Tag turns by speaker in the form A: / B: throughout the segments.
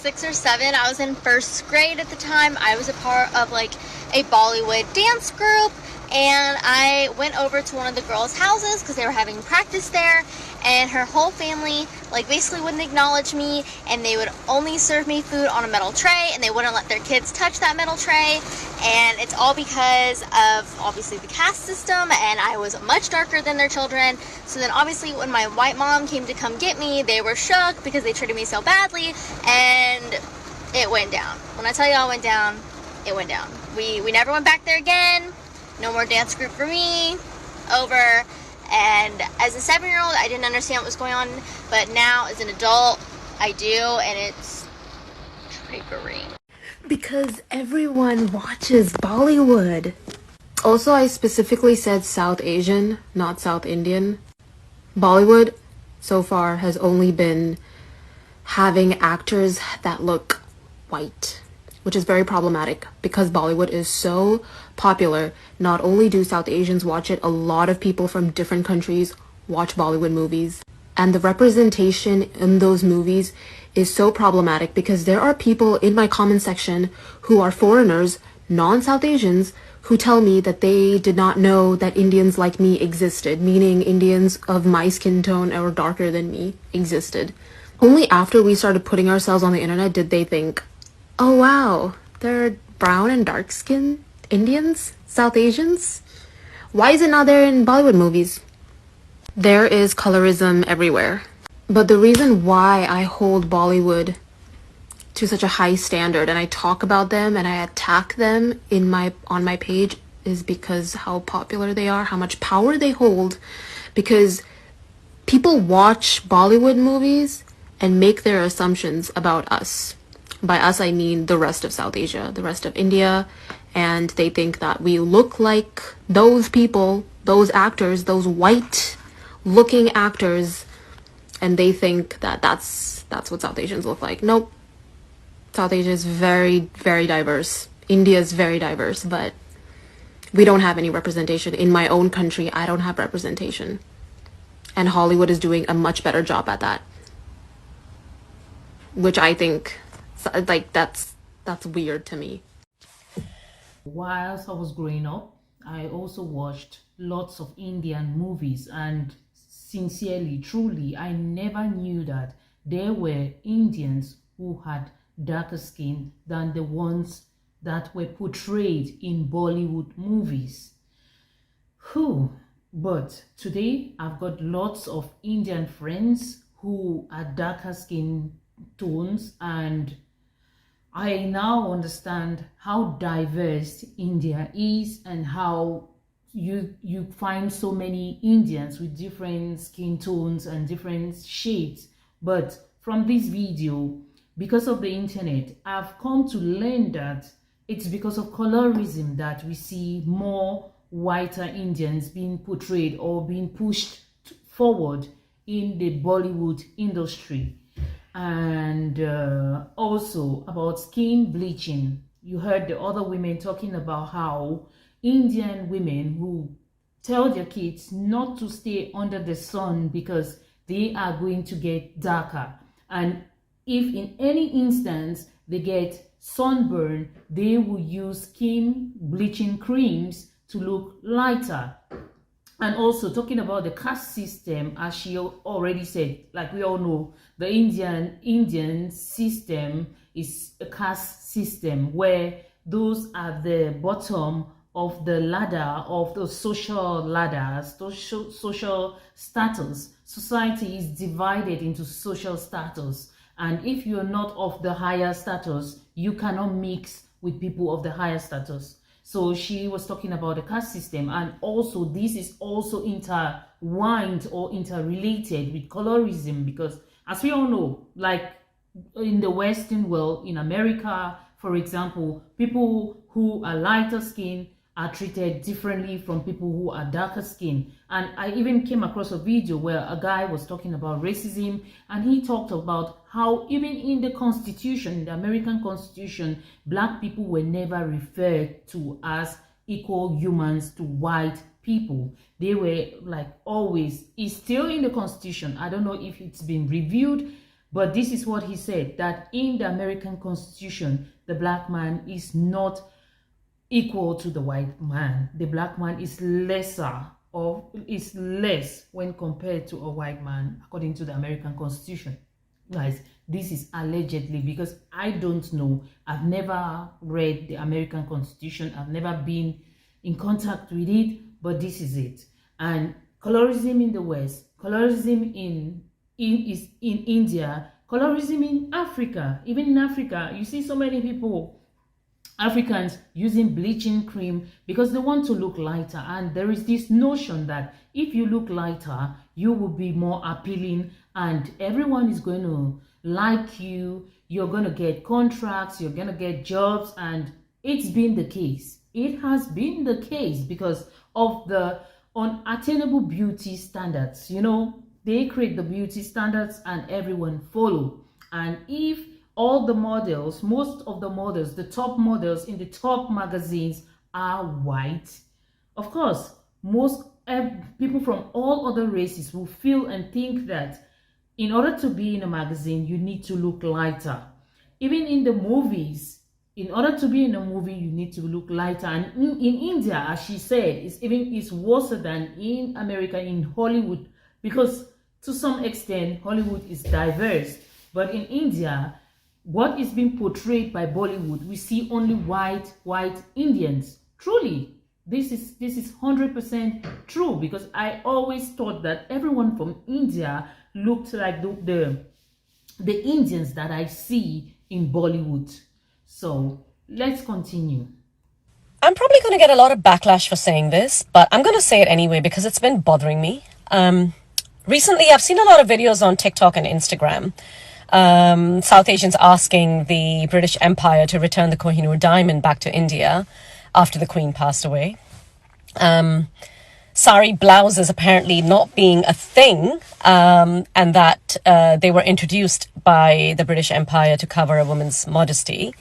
A: 6 or 7. I was in first grade at the time. I was a part of like a Bollywood dance group, and I went over to one of the girls' houses because they were having practice there, and her whole family like basically wouldn't acknowledge me, and they would only serve me food on a metal tray, and they wouldn't let their kids touch that metal tray. And it's all because of obviously the caste system, and I was much darker than their children. So then obviously when my white mom came to come get me, they were shook because they treated me so badly, and it went down. When I tell you all it went down, it went down. We never went back there again. No more dance group for me. Over. And as a 7-year-old, I didn't understand what was going on, but now as an adult, I do, and it's triggering.
B: Because everyone watches Bollywood. Also, I specifically said South Asian, not South Indian. Bollywood, so far, has only been having actors that look white, which is very problematic because Bollywood is so popular. Not only do South Asians watch it, a lot of people from different countries watch Bollywood movies. And the representation in those movies is so problematic because there are people in my comment section who are foreigners, non-South Asians, who tell me that they did not know that Indians like me existed, meaning Indians of my skin tone or darker than me existed. Only after we started putting ourselves on the internet did they think, oh wow, they're brown and dark skinned Indians? South Asians? Why is it not there in Bollywood movies? There is colorism everywhere. But the reason why I hold Bollywood to such a high standard and I talk about them and I attack them on my page is because how popular they are, how much power they hold. Because people watch Bollywood movies and make their assumptions about us. By us, I mean the rest of South Asia, the rest of India, and they think that we look like those people, those actors, those white-looking actors, and they think that that's what South Asians look like. Nope. South Asia is very, very diverse. India is very diverse, but we don't have any representation. In my own country, I don't have representation. And Hollywood is doing a much better job at that. Which I think, like, that's weird to me.
C: Whilst I was growing up, I also watched lots of Indian movies, and sincerely, truly, I never knew that there were Indians who had darker skin than the ones that were portrayed in Bollywood movies. But today I've got lots of Indian friends who are darker skin tones, and I now understand how diverse India is and how you find so many Indians with different skin tones and different shades. But from this video, because of the internet, I've come to learn that it's because of colorism that we see more whiter Indians being portrayed or being pushed forward in the Bollywood industry. And also about skin bleaching. You heard the other women talking about how Indian women who tell their kids not to stay under the sun because they are going to get darker. And if in any instance they get sunburn, they will use skin bleaching creams to look lighter. And also talking about the caste system, as she already said, like we all know, the Indian system is a caste system where those are the bottom of the ladder, of the social ladders, social status. Society is divided into social status. And if you're not of the higher status, you cannot mix with people of the higher status. So she was talking about the caste system, and also this is also intertwined or interrelated with colorism, because as we all know, like in the Western world, in America, for example, people who are lighter skin are treated differently from people who are darker skin. And I even came across a video where a guy was talking about racism, and he talked about how even in the Constitution, the American Constitution, black people were never referred to as equal humans to white people. They were like always, it's still in the Constitution. I don't know if it's been reviewed, But this is what he said, that in the American Constitution, the black man is not equal to the white man. The black man is lesser or is less when compared to a white man, according to the American Constitution. Guys, this is allegedly, because I don't know. I've never read the American Constitution. I've never been in contact with it, but this is it. And colorism in the West, colorism in India, colorism in Africa. Even in Africa, you see so many people, Africans, using bleaching cream because they want to look lighter. And there is this notion that if you look lighter, you will be more appealing and everyone is going to like you. You're going to get contracts, you're going to get jobs. And it's been the case. It has been the case because of the unattainable beauty standards. You know, they create the beauty standards and everyone follow. And if all the models, most of the models, the top models in the top magazines are white, of course, most people from all other races will feel and think that in order to be in a magazine, you need to look lighter. Even in the movies, in order to be in a movie, you need to look lighter. And in India, as she said, it's worse than in America, in Hollywood, because to some extent, Hollywood is diverse. But in India, what is being portrayed by Bollywood, we see only white Indians. Truly, this is 100% true, because I always thought that everyone from India looked like the Indians that I see in Bollywood. So let's continue.
D: I'm probably going to get a lot of backlash for saying this, but I'm going to say it anyway because it's been bothering me. Recently, I've seen a lot of videos on TikTok and Instagram. South Asians asking the British Empire to return the Kohinoor diamond back to India after the Queen passed away. Sari blouses apparently not being a thing, and that they were introduced by the British Empire to cover a woman's modesty.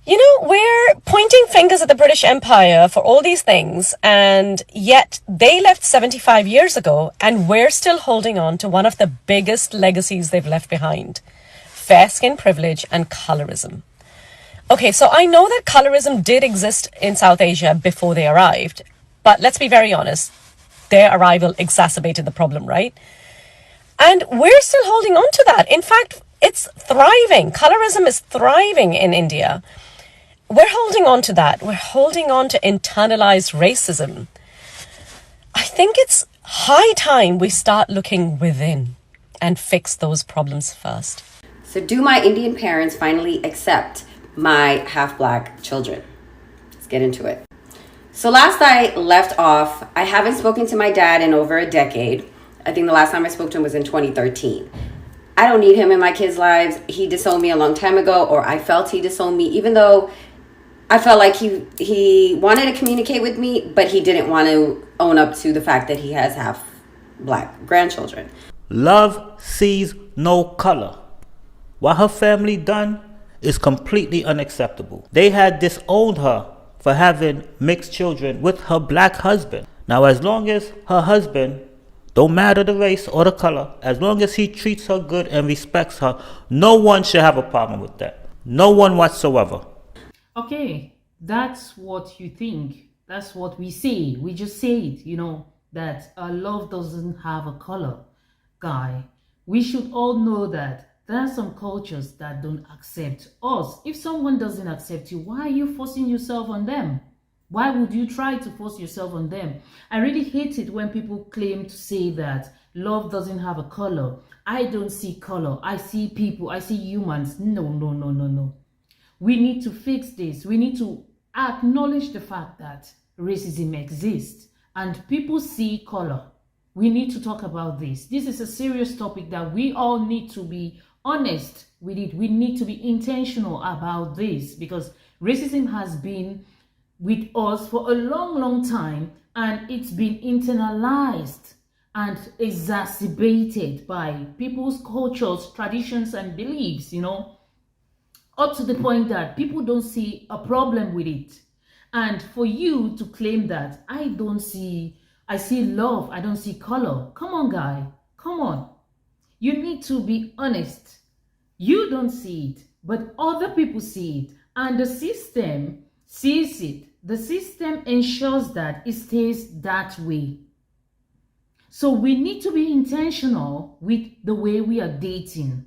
D: You know, we're pointing fingers at the British Empire for all these things, and yet they left 75 years ago, and we're still holding on to one of the biggest legacies they've left behind: fair skin privilege and colorism. Okay, so I know that colorism did exist in South Asia before they arrived, but let's be very honest, their arrival exacerbated the problem, right? And we're still holding on to that. In fact, it's thriving. Colorism is thriving in India. We're holding on to that. We're holding on to internalized racism. I think it's high time we start looking within and fix those problems first.
E: So do my Indian parents finally accept my half-black children? Let's get into it. So last I left off, I haven't spoken to my dad in over a decade. I think the last time I spoke to him was in 2013. I don't need him in my kids' lives. He disowned me a long time ago, or I felt he disowned me, even though I felt like he wanted to communicate with me, but he didn't want to own up to the fact that he has half black grandchildren.
F: Love sees no color. What her family done is completely unacceptable. They had disowned her for having mixed children with her black husband. Now, as long as her husband, don't matter the race or the color, as long as he treats her good and respects her, no one should have a problem with that. No one whatsoever.
C: Okay, that's what you think. That's what we say. We just say it, you know, that love doesn't have a color. Guy, we should all know that there are some cultures that don't accept us. If someone doesn't accept you, why are you forcing yourself on them? Why would you try to force yourself on them? I really hate it when people claim to say that love doesn't have a color. I don't see color. I see people. I see humans. No. We need to fix this. We need to acknowledge the fact that racism exists and people see color. We need to talk about this. This is a serious topic that we all need to be honest with it. We need to be intentional about this because racism has been with us for a long time, and it's been internalized and exacerbated by people's cultures, traditions, and beliefs, you know, up to the point that people don't see a problem with it. And for you to claim that I see love, I don't see color. Come on, guy. Come on. You need to be honest. You don't see it, but other people see it, and the system sees it. The system ensures that it stays that way. So we need to be intentional with the way we are dating.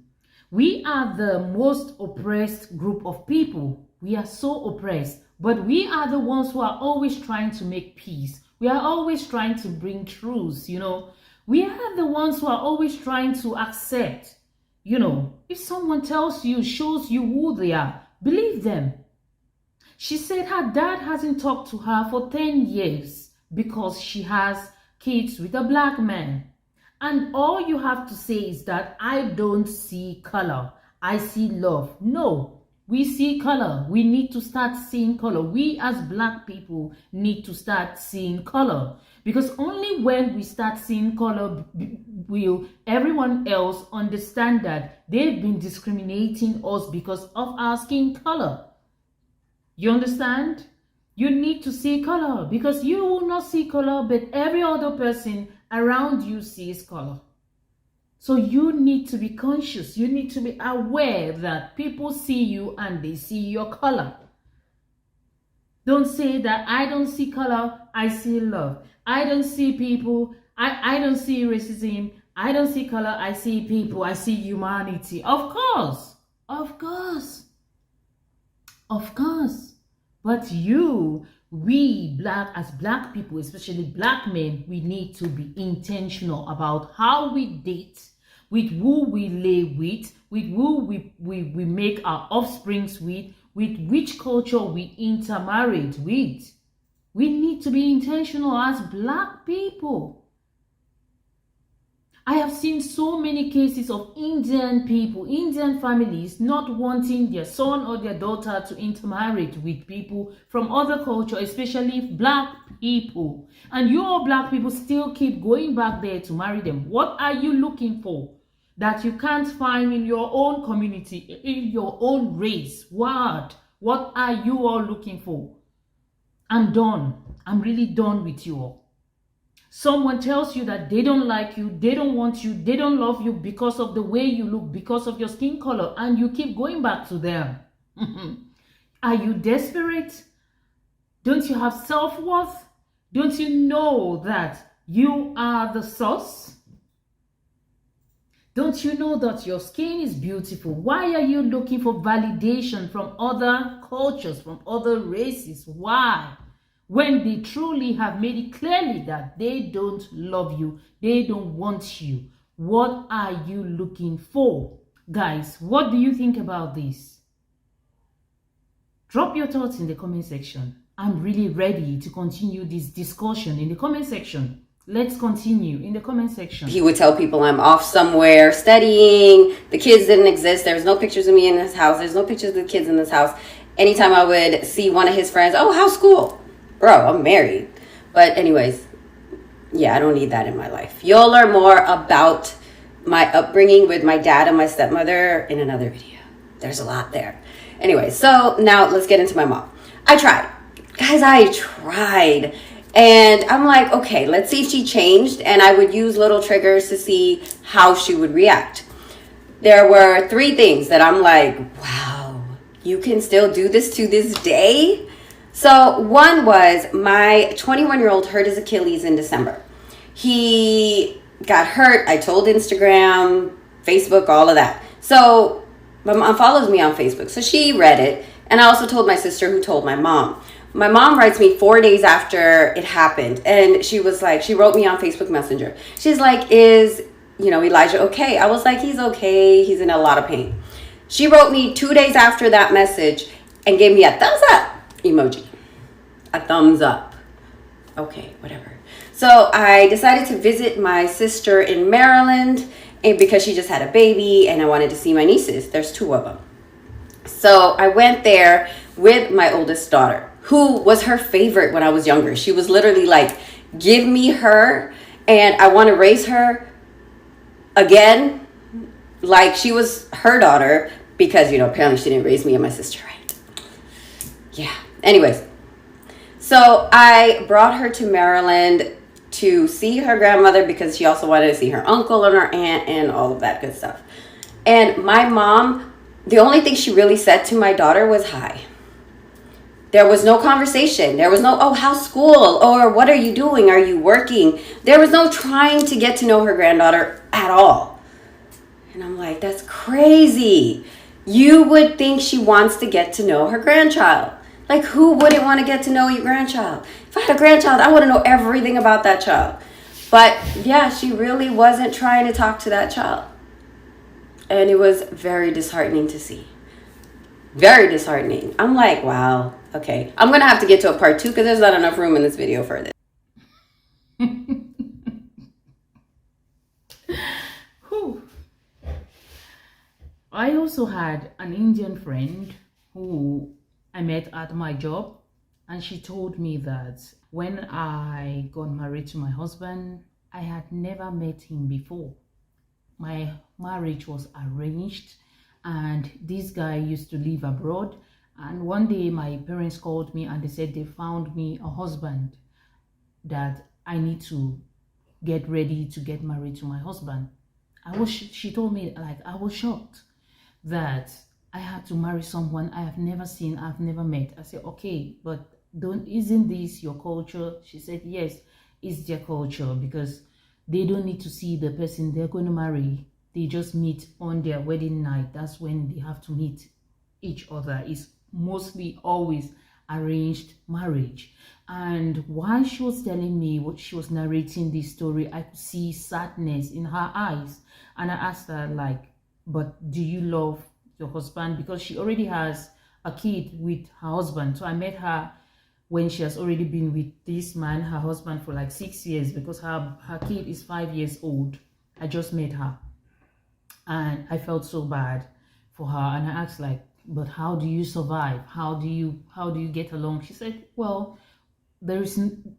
C: We are the most oppressed group of people. We are so oppressed, but we are the ones who are always trying to make peace. We are always trying to bring truth, We are the ones who are always trying to accept. If someone tells you, shows you who they are, believe them. She said her dad hasn't talked to her for 10 years because she has kids with a black man. And all you have to say is that I don't see color. I see love. No, we see color. We need to start seeing color. We as black people need to start seeing color. Because only when we start seeing color will everyone else understand that they've been discriminating us because of our skin color. You understand? You need to see color because you will not see color, but every other person around you sees color. So you need to be conscious. You need to be aware that people see you and they see your color. Don't say that I don't see color, I see love. I don't see people, I don't see racism. I don't see color, I see people, I see humanity. Of course. But we as black people, especially black men, we need to be intentional about how we date, with who we lay with who we make our offsprings with which culture we intermarried with. We need to be intentional as black people. I have seen so many cases of Indian people, Indian families not wanting their son or their daughter to intermarry with people from other culture, especially black people. And you all black people still keep going back there to marry them. What are you looking for that you can't find in your own community, in your own race? What are you all looking for? I'm done. I'm really done with you all. Someone tells you that they don't like you, they don't want you, they don't love you because of the way you look, because of your skin color, and you keep going back to them. Are you desperate? Don't you have self-worth? Don't you know that you are the source? Don't you know that your skin is beautiful? Why are you looking for validation from other cultures, from other races? Why? When they truly have made it clearly that they don't love you, they don't want you. What are you looking for? Guys, what do you think about this? Drop your thoughts in the comment section. I'm really ready to continue this discussion in the comment section. Let's continue in the comment section.
E: He would tell people I'm off somewhere studying. The kids didn't exist. There was no pictures of me in this house. There's no pictures of the kids in this house. Anytime I would see one of his friends, oh, how's school? Bro, I'm married. But anyways, yeah, I don't need that in my life. You'll learn more about my upbringing with my dad and my stepmother in another video. There's a lot there. Anyway, so now let's get into my mom. I tried. Guys, I tried. And I'm like, okay, let's see if she changed. And I would use little triggers to see how she would react. There were 3 things that I'm like, wow, you can still do this to this day? So one was my 21-year-old hurt his Achilles in December. He got hurt. I told Instagram, Facebook, all of that. So my mom follows me on Facebook. So she read it. And I also told my sister, who told my mom. My mom writes me 4 days after it happened. And she was like, she wrote me on Facebook Messenger. She's like, is, Elijah okay? I was like, he's okay. He's in a lot of pain. She wrote me 2 days after that message and gave me a thumbs up emoji. A thumbs up. Okay, whatever. So I decided to visit my sister in Maryland, and because she just had a baby and I wanted to see my nieces. There's 2 of them. So I went there with my oldest daughter, who was her favorite when I was younger. She was literally like, give me her and I want to raise her again. Like she was her daughter because, apparently she didn't raise me and my sister right. Yeah. Anyways, so I brought her to Maryland to see her grandmother because she also wanted to see her uncle and her aunt and all of that good stuff. And my mom, the only thing she really said to my daughter was hi. There was no conversation. There was no, oh, how's school? Or what are you doing? Are you working? There was no trying to get to know her granddaughter at all. And I'm like, that's crazy. You would think she wants to get to know her grandchild. Like, who wouldn't want to get to know your grandchild? If I had a grandchild, I want to know everything about that child. But yeah, she really wasn't trying to talk to that child. And it was very disheartening to see. Very disheartening. I'm like, wow, okay. I'm going to have to get to a part 2 because there's not enough room in this video for this.
C: Whew. I also had an Indian friend who I met at my job, and she told me that when I got married to my husband, I had never met him before. My marriage was arranged, and this guy used to live abroad. And one day my parents called me and they said they found me a husband, that I need to get ready to get married to my husband. She told me, like, I was shocked that I had to marry someone I have never seen, I've never met. I said, okay, but isn't this your culture? She said, yes, it's their culture, because they don't need to see the person they're going to marry. They just meet on their wedding night. That's when they have to meet each other. It's mostly always arranged marriage. And while she was telling me what she was narrating this story, I could see sadness in her eyes. And I asked her, like, but do you love your husband? Because she already has a kid with her husband. So I met her when she has already been with this man, her husband, for like 6 years, because her kid is 5 years old. I just met her. And I felt so bad for her. And I asked, like, but how do you survive? How do you get along? She said, well, there is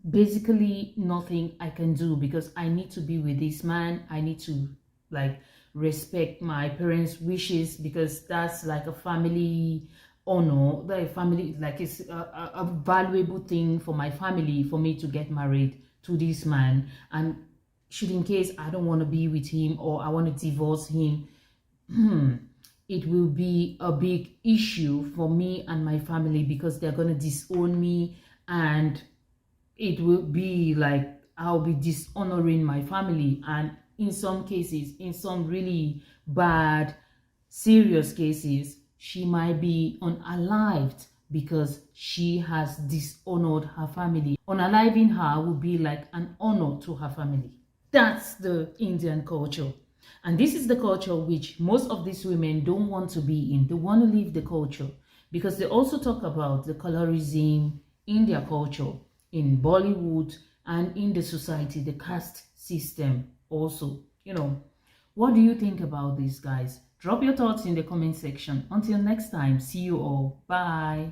C: basically nothing I can do, because I need to be with this man. I need to, like, respect my parents' wishes, because that's like a family honor. The family, like, it's a valuable thing for my family for me to get married to this man. And should, in case I don't want to be with him or I want to divorce him, it will be a big issue for me and my family, because they're going to disown me, and it will be like I'll be dishonoring my family. And in some cases, in some really bad, serious cases, she might be unalived because she has dishonored her family. Unaliving her would be like an honor to her family. That's the Indian culture. And this is the culture which most of these women don't want to be in. They want to leave the culture, because they also talk about the colorism in their culture, in Bollywood, and in the society, the caste system also. You know, what do you think about this, guys? Drop your thoughts in the comment section. Until next time, see you all. Bye.